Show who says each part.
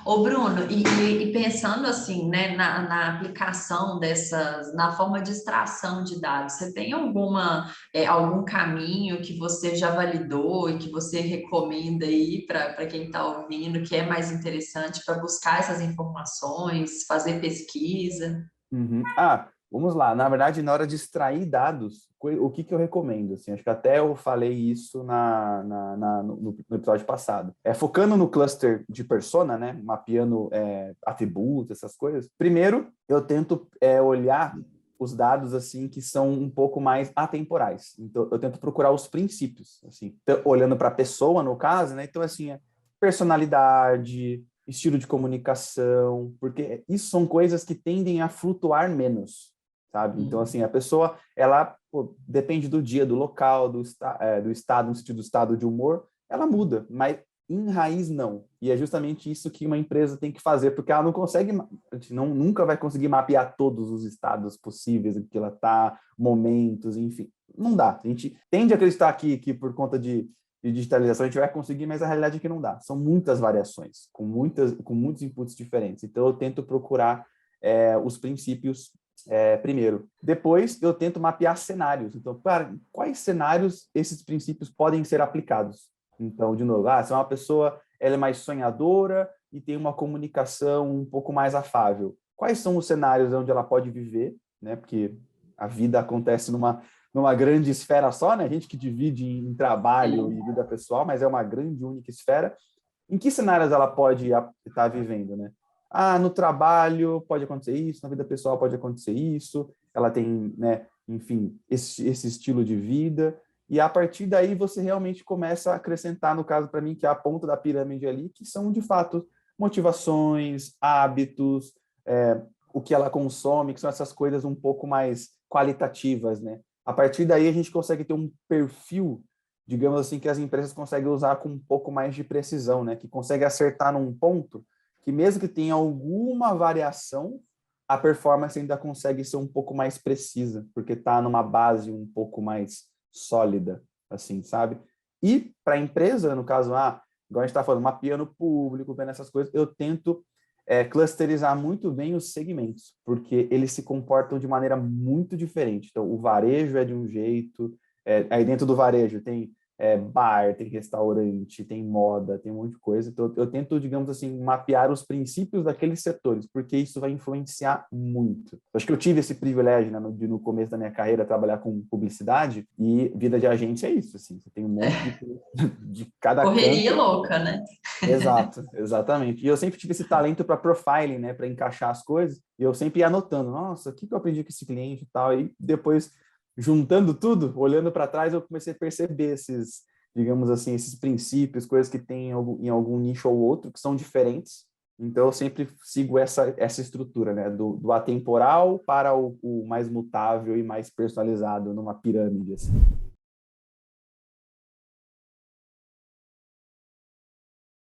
Speaker 1: Ô, Bruno, e pensando assim, né, na aplicação dessas, na forma de extração de dados, você tem algum caminho que você já validou e que você recomenda aí para quem está ouvindo, que é mais interessante para buscar essas informações, fazer pesquisa?
Speaker 2: Uhum. Vamos lá. Na verdade, na hora de extrair dados, o que que eu recomendo? Assim, acho que até eu falei isso no episódio passado. Focando no cluster de persona, né? Mapeando atributos, essas coisas. Primeiro, eu tento olhar os dados assim que são um pouco mais atemporais. Então, eu tento procurar os princípios, assim, olhando para a pessoa, no caso, né? Então, assim, personalidade, estilo de comunicação, porque isso são coisas que tendem a flutuar menos, sabe? Então, assim, a pessoa, ela depende do dia, do local, do estado, no sentido do estado de humor, ela muda, mas em raiz não. E é justamente isso que uma empresa tem que fazer, porque ela não consegue, a gente nunca vai conseguir mapear todos os estados possíveis em que ela está, momentos, enfim. Não dá. A gente tende a acreditar que por conta de digitalização a gente vai conseguir, mas a realidade é que não dá. São muitas variações, com muitos inputs diferentes. Então, eu tento procurar os princípios primeiro. Depois, eu tento mapear cenários. Então, cara, quais cenários esses princípios podem ser aplicados? Então, de novo, se é uma pessoa ela é mais sonhadora e tem uma comunicação um pouco mais afável. Quais são os cenários onde ela pode viver, né? Porque a vida acontece numa grande esfera só, né? A gente que divide em trabalho e vida pessoal, mas é uma grande única esfera. Em que cenários ela pode estar vivendo, né? No trabalho pode acontecer isso, na vida pessoal pode acontecer isso, ela tem, né, enfim, esse estilo de vida, e a partir daí você realmente começa a acrescentar, no caso para mim, que é a ponta da pirâmide ali, que são, de fato, motivações, hábitos, o que ela consome, que são essas coisas um pouco mais qualitativas, né? A partir daí a gente consegue ter um perfil, digamos assim, que as empresas conseguem usar com um pouco mais de precisão, né? Que consegue acertar num ponto que mesmo que tenha alguma variação, a performance ainda consegue ser um pouco mais precisa, porque está numa base um pouco mais sólida, assim, sabe? E para a empresa, no caso, igual a gente está falando, mapeando o público, vendo essas coisas, eu tento clusterizar muito bem os segmentos, porque eles se comportam de maneira muito diferente. Então, o varejo é de um jeito, aí dentro do varejo tem bar, tem restaurante, tem moda, tem um monte de coisa. Então, eu tento, digamos assim, mapear os princípios daqueles setores, porque isso vai influenciar muito. Acho que eu tive esse privilégio, né, de no começo da minha carreira trabalhar com publicidade, e vida de agência é isso, assim, você tem um monte de cada
Speaker 1: Correria
Speaker 2: canto.
Speaker 1: louca, né?
Speaker 2: Exato, exatamente. E eu sempre tive esse talento para profiling, né, para encaixar as coisas, e eu sempre ia anotando, nossa, o que eu aprendi com esse cliente e tal, e depois, juntando tudo, olhando para trás, eu comecei a perceber esses, digamos assim, esses princípios, coisas que tem em algum nicho ou outro, que são diferentes. Então, eu sempre sigo essa estrutura, né, do atemporal para o mais mutável e mais personalizado numa pirâmide, assim.